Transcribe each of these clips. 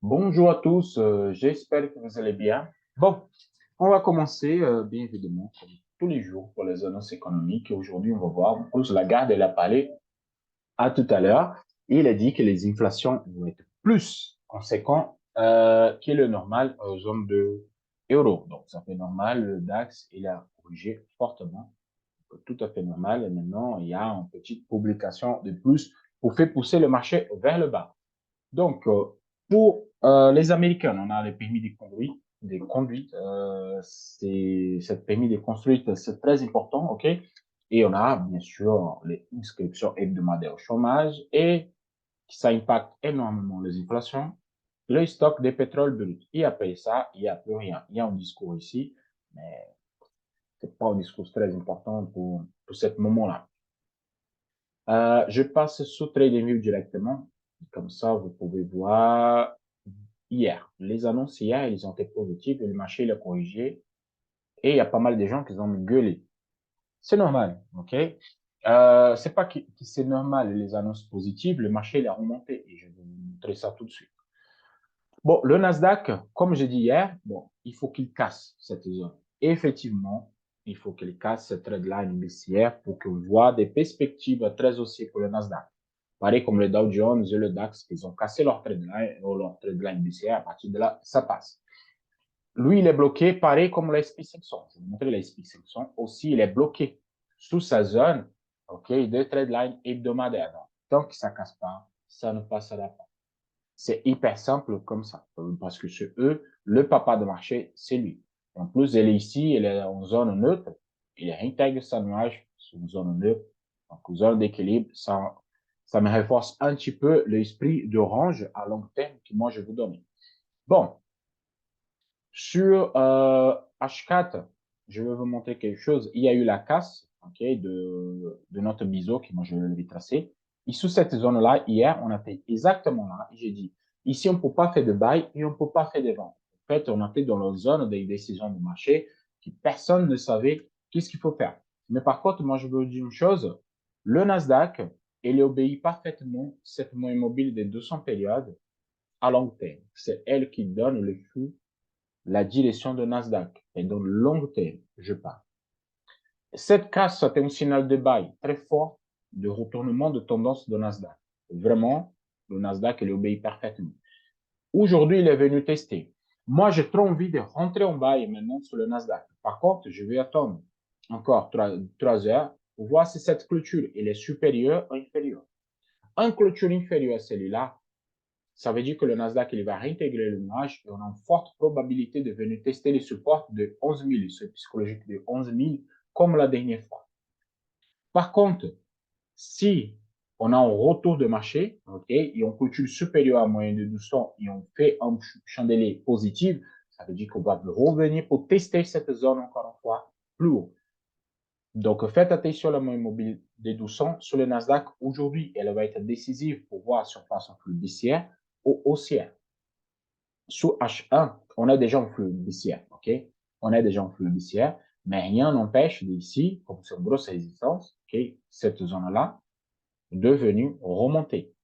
Bonjour à tous, j'espère que vous allez bien. Bon, on va commencer bien évidemment comme tous les jours pour les annonces économiques. Aujourd'hui, on va voir, Bruce Lagarde, elle a parlé à tout à l'heure. Il a dit que les inflations vont être plus conséquentes que le normal en zone de euro. Donc, ça fait normal, le DAX, il a corrigé fortement. Tout à fait normal. Et maintenant, il y a une petite publication de plus pour faire pousser le marché vers le bas. Donc, pour les Américains, on a les permis de conduire, des conduites. Cette permis de conduire, c'est très important, OK? Et on a bien sûr les inscriptions hebdomadaires au chômage et ça impacte énormément les inflations, le stock de pétrole brut. Et après ça, il n'y a plus rien. Il y a un discours ici, mais c'est pas un discours très important pour ce moment-là. Je passe sous TradingView directement. Comme ça, vous pouvez voir hier. Les annonces hier, ils ont été positives et le marché l'a corrigé. Et il y a pas mal de gens qui ont gueulé. C'est normal, OK? C'est pas que c'est normal les annonces positives, le marché il a remonté et je vais vous montrer ça tout de suite. Bon, le Nasdaq, comme j'ai dit hier, bon, il faut qu'il casse cette zone. Et effectivement, il faut qu'il casse cette trendline baissière pour qu'on voit des perspectives très haussières pour le Nasdaq. Pareil comme le Dow Jones et le DAX, ils ont cassé leur trendline baissière. À partir de là, ça passe. Lui, il est bloqué, pareil comme le SP500. Je vais vous montrer le SP500 aussi, il est bloqué sous sa zone, OK, de trendline hebdomadaire. Donc, tant que ça ne casse pas, ça ne passera pas. C'est hyper simple comme ça. Parce que c'est eux, le papa de marché, c'est lui. En plus, elle est ici, elle est en zone neutre. Il réintègre sa nuage sur une zone neutre. Donc, zone d'équilibre, ça me renforce un petit peu l'esprit d'orange à long terme que moi je vous donne. Bon, sur H4, je vais vous montrer quelque chose. Il y a eu la casse, ok, de notre biseau, qui moi je l'ai tracé. Et sous cette zone-là, hier, on a fait exactement là. J'ai dit, ici, on ne peut pas faire de bail et on ne peut pas faire de vente. En fait, on était dans la zone des décisions de marché que personne ne savait qu'est-ce qu'il faut faire. Mais par contre, moi, je veux dire une chose. Le Nasdaq, il obéit parfaitement cette moyenne mobile des 200 périodes à long terme. C'est elle qui donne le flux la direction de Nasdaq. Et dans le long terme, je parle. Cette casse, c'est un signal de bail très fort de retournement de tendance de Nasdaq. Vraiment, le Nasdaq, il obéit parfaitement. Aujourd'hui, il est venu tester. Moi, j'ai trop envie de rentrer en bail maintenant sur le Nasdaq. Par contre, je vais attendre encore 3 heures pour voir si cette clôture elle est supérieure ou inférieure. Un clôture inférieure à celui-là, ça veut dire que le Nasdaq il va réintégrer le nuage et on a une forte probabilité de venir tester les supports de 11 000, ce psychologique de 11 000, comme la dernière fois. Par contre, si on a un retour de marché, ok, et on clôture supérieur à moyenne de 200 et on fait un chandelier positif, ça veut dire qu'on va revenir pour tester cette zone encore une fois plus haut. Donc, faites attention à la moyenne mobile des 200 sur le Nasdaq. Aujourd'hui, elle va être décisive pour voir si on passe en flux baissière ou haussière. Sous H1, on a déjà un flux baissière, OK? On a déjà un flux baissière, mais rien n'empêche d'ici, comme c'est une grosse résistance, OK, cette zone-là, de venir remonter.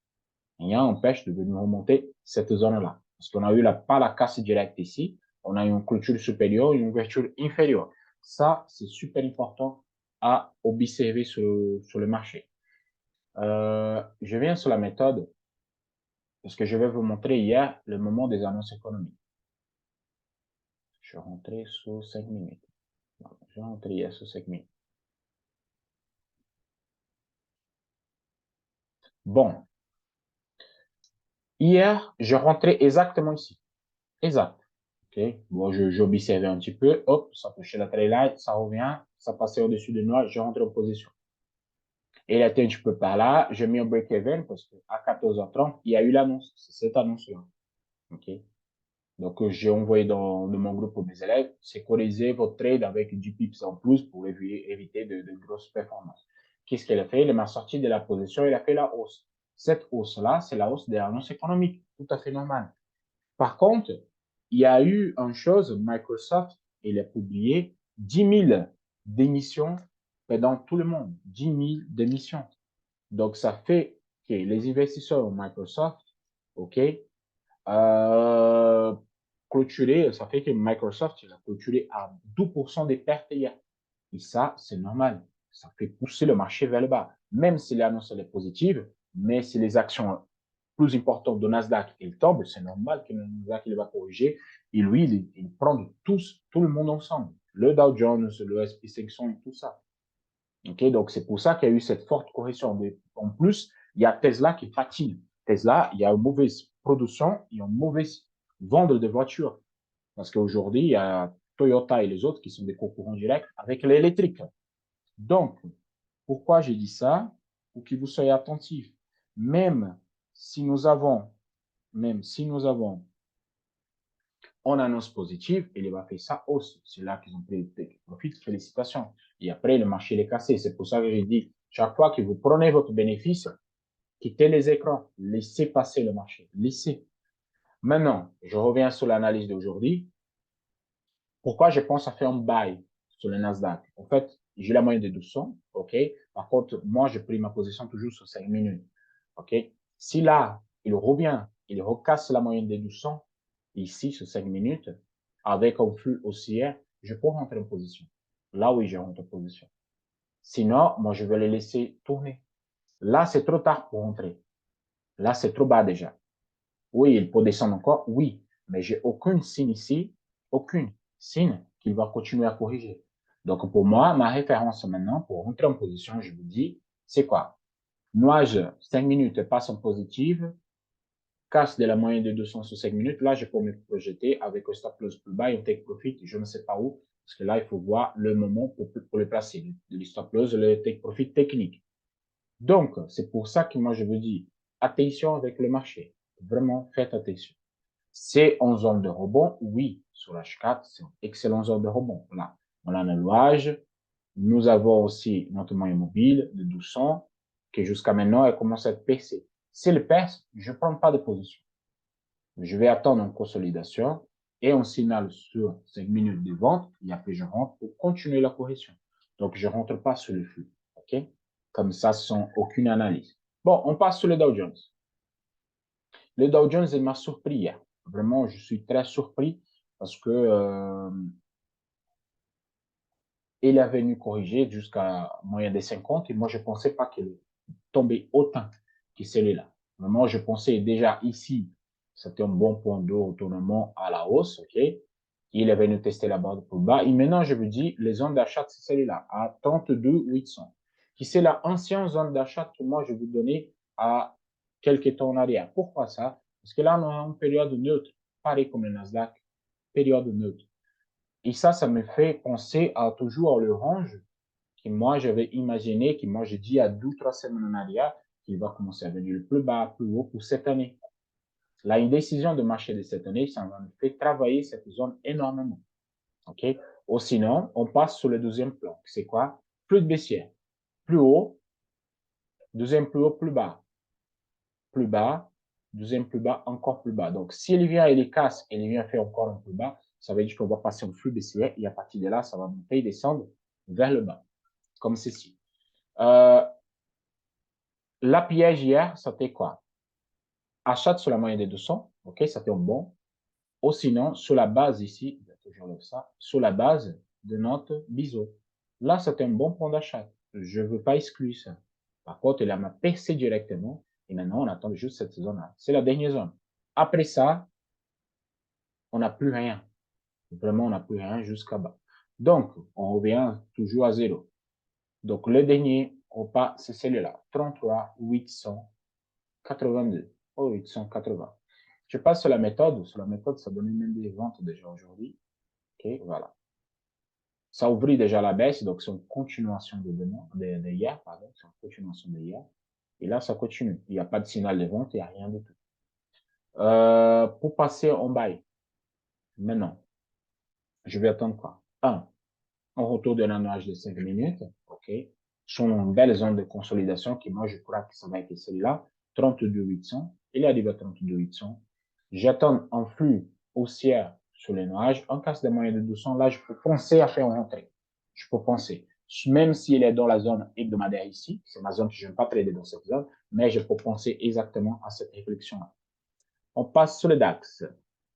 Rien n'empêche de venir remonter cette zone-là. Parce qu'on a eu pas la casse directe ici, on a eu une clôture supérieure et une ouverture inférieure. Ça, c'est super important à observer sur le marché. Je viens sur la méthode, parce que je vais vous montrer hier le moment des annonces économiques. Je suis rentré sous 5 minutes. Je suis rentré hier sous 5 minutes. Bon, hier, je rentrais exactement ici. Exact. OK. Bon, j'observais un petit peu. Hop, ça touchait la trailine, ça revient, ça passait au-dessus de moi, je rentre en position. Et il était un petit peu par là. J'ai mis un break-even parce qu'à 14h30, il y a eu l'annonce. C'est cette annonce-là. OK. Donc, j'ai envoyé dans mon groupe pour mes élèves, sécuriser votre trade avec du pips en plus pour éviter de grosses performances. Qu'est-ce qu'elle a fait? Elle m'a sorti de la position, elle a fait la hausse. Cette hausse-là, c'est la hausse des annonces économiques. Tout à fait normal. Par contre, il y a eu une chose, Microsoft, il a publié 10 000 démissions dans tout le monde. 10 000 démissions. Donc, ça fait que les investisseurs au Microsoft, OK, clôturé, ça fait que Microsoft il a clôturé à 12% des pertes hier. Et ça, c'est normal. Ça fait pousser le marché vers le bas. Même si l'annonce est positive, mais si les actions plus importantes de Nasdaq il tombent, c'est normal que le Nasdaq il va corriger. Et lui, il prend de tout le monde ensemble. Le Dow Jones, le S&P 500 et tout ça. Okay, donc, c'est pour ça qu'il y a eu cette forte correction. En plus, il y a Tesla qui patine. Tesla, il y a une mauvaise production et une mauvaise vente de voitures. Parce qu'aujourd'hui, il y a Toyota et les autres qui sont des concurrents directs avec l'électrique. Donc, pourquoi j'ai dit ça? Pour que vous soyez attentifs. Même si nous avons en annonce positive, il va faire ça hausse. C'est là qu'ils ont pris profit. Félicitations. Et après, le marché est cassé. C'est pour ça que j'ai dit, chaque fois que vous prenez votre bénéfice, quittez les écrans. Laissez passer le marché. Laissez. Maintenant, je reviens sur l'analyse d'aujourd'hui. Pourquoi je pense à faire un buy sur le Nasdaq? En fait, j'ai la moyenne de 200. OK? Par contre, moi, je pris ma position toujours sur 5 minutes. OK? Si là, il revient, il recasse la moyenne des 200, ici, sur 5 minutes, avec un flux haussier, je peux rentrer en position. Là, oui, je rentre en position. Sinon, moi, je vais les laisser tourner. Là, c'est trop tard pour rentrer. Là, c'est trop bas déjà. Oui, il peut descendre encore, oui, mais j'ai aucune signe ici, aucune signe qu'il va continuer à corriger. Donc, pour moi, ma référence maintenant, pour rentrer en position, je vous dis, c'est quoi? Nuage, 5 minutes passe en positive, casse de la moyenne de 200 sur 5 minutes. Là, je peux me projeter avec un stop loss plus bas et un take profit, je ne sais pas où, parce que là, il faut voir le moment pour le placer, le stop loss, le take profit technique. Donc, c'est pour ça que moi, je vous dis, attention avec le marché. Vraiment, faites attention. C'est en zone de rebond, oui, sur H4, c'est une excellente zone de rebond. Là, on a un nuage. Nous avons aussi notre moyen mobile de 1200, qui jusqu'à maintenant, elle commence à être percée. Si elle perce, je ne prends pas de position. Je vais attendre une consolidation et on signale sur 5 minutes de vente et après je rentre pour continuer la correction. Donc, je ne rentre pas sur le flux. OK? Comme ça, sans aucune analyse. Bon, on passe sur le Dow Jones. Le Dow Jones, il m'a surpris hier. Vraiment, je suis très surpris parce que il est venu corriger jusqu'à moyen des 50 et moi, je ne pensais pas qu'il tombait autant que celui-là. Vraiment, je pensais déjà ici, c'était un bon point de retournement à la hausse, OK? Il est venu tester la barre plus bas. Et maintenant, je vous dis, les zones d'achat, c'est celle-là, à 32 800, qui c'est la ancienne zone d'achat que moi, je vous donnais à quelques temps en arrière. Pourquoi ça? Parce que là, on a une période neutre, pareil comme le Nasdaq, période neutre. Et ça me fait penser à toujours le range que moi, j'avais imaginé, que moi, j'ai dit à 2 ou 3 semaines en arrière, qu'il va commencer à venir le plus bas, plus haut pour cette année. Là, une décision de marché de cette année, ça va me faire travailler cette zone énormément. OK? Ou sinon, on passe sur le deuxième plan. C'est quoi? Plus de baissière. Plus haut, deuxième plus haut, plus bas, deuxième plus bas, encore plus bas. Donc, si il vient et il casse et il vient faire encore un plus bas, ça veut dire qu'on va passer en flux baissière et à partir de là, ça va monter et descendre vers le bas, comme ceci. La piège hier, c'était quoi? Achat sur la moyenne des 200, OK, c'était un bon. Ou sinon, sur la base ici, je enlève ça, sur la base de notre biseau. Là, c'est un bon point d'achat. Je ne veux pas exclure ça. Par contre, il m'a percé directement. Et maintenant, on attend juste cette zone-là. C'est la dernière zone. Après ça, on n'a plus rien. Vraiment, on n'a plus rien jusqu'à bas. Donc, on revient toujours à zéro. Donc, le dernier repas, c'est celui-là. 33 882. Oh, 880. Je passe sur la méthode. Sur la méthode, ça donnait même des ventes déjà aujourd'hui. OK, voilà. Ça ouvrit déjà la baisse, donc c'est une continuation de demain, de hier, pardon, c'est une continuation de hier. Et là, ça continue. Il n'y a pas de signal de vente, il n'y a rien du tout. Pour passer en bail, maintenant, je vais attendre quoi? Un retour de la nuage de 5 minutes, OK. Sur une belle zone de consolidation qui, moi, je crois que ça va être celle-là, 32 800. Il arrive à 32 800. J'attends un flux haussière sur les nuages, un casse de moyenne de 200. Là, je peux penser à faire une entrée. Je peux penser. Même s'il est dans la zone hebdomadaire ici, c'est ma zone que je ne vais pas trader dans cette zone, mais je peux penser exactement à cette réflexion-là. On passe sur le DAX.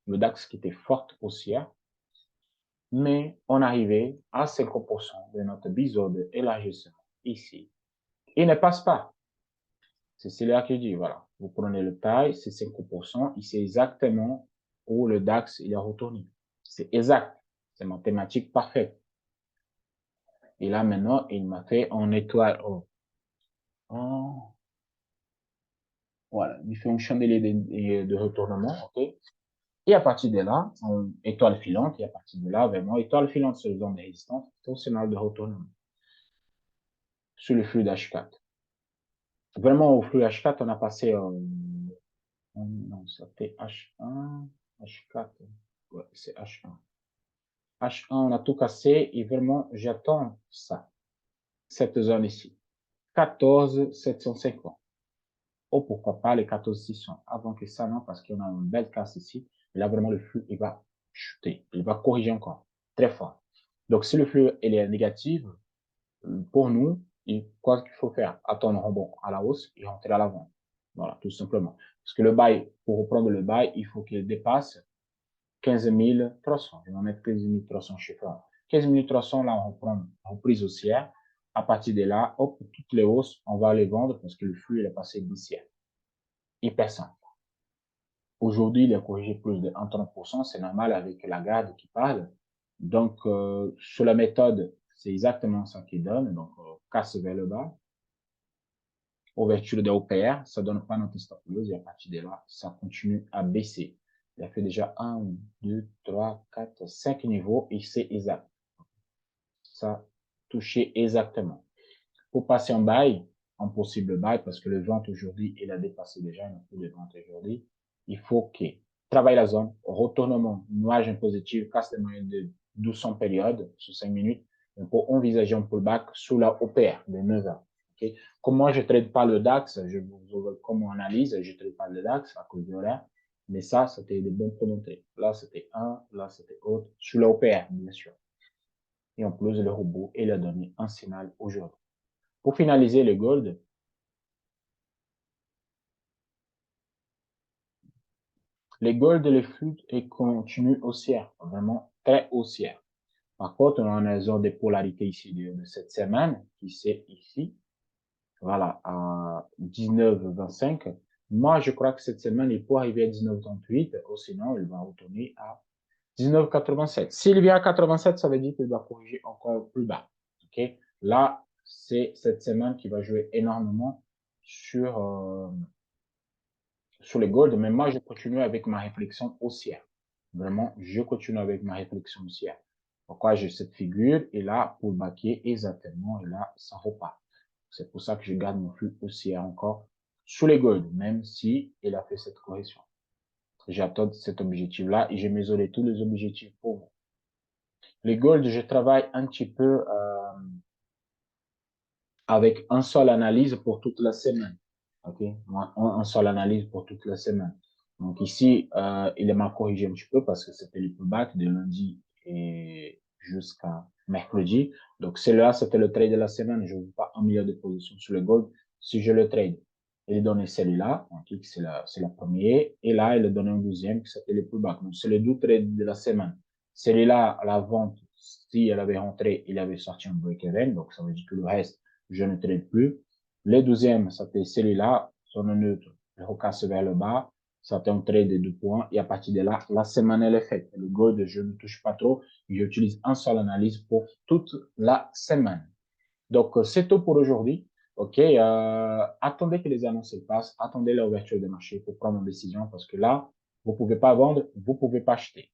Le DAX qui était forte haussière, mais on arrivait à 50% de notre biseau d'élargissement ici. Il ne passe pas. C'est celui-là qui dit, voilà, vous prenez le taille, c'est 5%, ici exactement où le DAX il est retourné. C'est exact, c'est mathématique parfaite. Et là maintenant, il m'a fait en étoile. Voilà, il fait un chandelier de retournement, ok. Et à partir de là, étoile filante, et à partir de là, vraiment, étoile filante sur le zone de résistance, tensionnel de retournement sur le flux d'H4. Vraiment, au flux H4, on a passé, non, c'était H1, H4, ouais, c'est H1. H1, on a tout cassé, et vraiment, j'attends ça, cette zone ici. 14 750. Oh, pourquoi pas les 14 600. Avant que ça, non, parce qu'on a une belle casse ici. Et là, vraiment, le flux, il va chuter. Il va corriger encore. Très fort. Donc, si le flux, il est négatif, pour nous, quoi qu'il faut faire? Attendre un rebond à la hausse et rentrer à l'avant. Voilà, tout simplement. Parce que le bail, pour reprendre le bail, il faut qu'il dépasse 15 300. Je vais mettre 15 300 chiffres. 15 300, là, on reprend reprise haussière. À partir de là, hop, toutes les hausses, on va les vendre parce que le flux, il est passé baissière. Hyper simple. Aujourd'hui, il est corrigé plus de 30%, c'est normal avec la garde qui parle. Donc, sur la méthode, c'est exactement ça qui donne. Donc, casse vers le bas. Ouverture des OPR, ça donne pas notre stop loss et à partir de là, ça continue à baisser. Il a fait déjà 1, 2, 3, 4, 5 niveaux et c'est exact. Ça touché exactement. Pour passer en bail, en possible bail, parce que le vente aujourd'hui, il a dépassé déjà, il n'a plus de vente aujourd'hui, il faut qu'il travaille la zone, retournement, nuage impositif, casse de moyenne de 1200 périodes sur 5 minutes, pour envisager un pullback sous la OPR de 9 heures. Okay? Comme moi, je ne trade pas le DAX, comme on analyse, je ne trade pas le DAX à cause de l'horaire, mais ça, c'était des bons points d'entrée. Là, c'était 1, là, c'était autre, sous la OPR, bien sûr. Et en plus, le robot, il a donné un signal aujourd'hui. Pour finaliser le gold, les gold et les flux continuent haussière, vraiment très haussière. Par contre, on a une zone de polarité ici de cette semaine, qui c'est ici, voilà, à 19,25. Moi, je crois que cette semaine, il peut arriver à 19,38, ou sinon, il va retourner à 19,87. S'il vient à 87, ça veut dire qu'il va corriger encore plus bas. Okay? Là, c'est cette semaine qui va jouer énormément sur les gold, mais moi, je continue avec ma réflexion haussière. Vraiment, je continue avec ma réflexion haussière. Pourquoi j'ai cette figure, et là, pour baquer exactement, et là, ça repart. C'est pour ça que je garde mon flux haussière encore sur les gold, même si il a fait cette correction. J'attends cet objectif-là et j'ai mesuré tous les objectifs pour vous. Les gold, je travaille un petit peu avec un seul analyse pour toute la semaine. Ok, un seul analyse pour toute la semaine. Donc ici, il est mal corrigé un petit peu parce que c'était le pullback de lundi et jusqu'à mercredi. Donc celui-là, c'était le trade de la semaine. Je ne veux pas un million de positions sur le gold si je le trade. Il est donné celui-là, okay, c'est la première. Et là, il est donné un deuxième qui s'appelle le pullback. Donc c'est le deux trades de la semaine. Celui-là, à la vente, si elle avait rentré, il avait sorti un break-even. Donc ça veut dire que le reste, je ne trade plus. Le deuxième, ça fait celui-là, son neutre, je recasse vers le bas, ça fait un trade de 2 points, et à partir de là, la semaine, elle est faite. Le gold, je ne touche pas trop, j'utilise un seul analyse pour toute la semaine. Donc, c'est tout pour aujourd'hui. OK, attendez que les annonces passent, attendez l'ouverture des marchés pour prendre une décision, parce que là, vous pouvez pas vendre, vous pouvez pas acheter.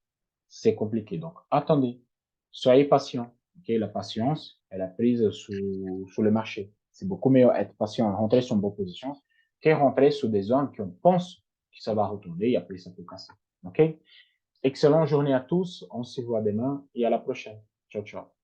C'est compliqué. Donc, attendez. Soyez patient. OK, la patience, elle a prise sous le marché. C'est beaucoup mieux être patient, rentrer sur une bonne position, que rentrer sur des zones qu'on pense que ça va retourner et après ça peut casser. OK? Excellente journée à tous. On se voit demain et à la prochaine. Ciao, ciao.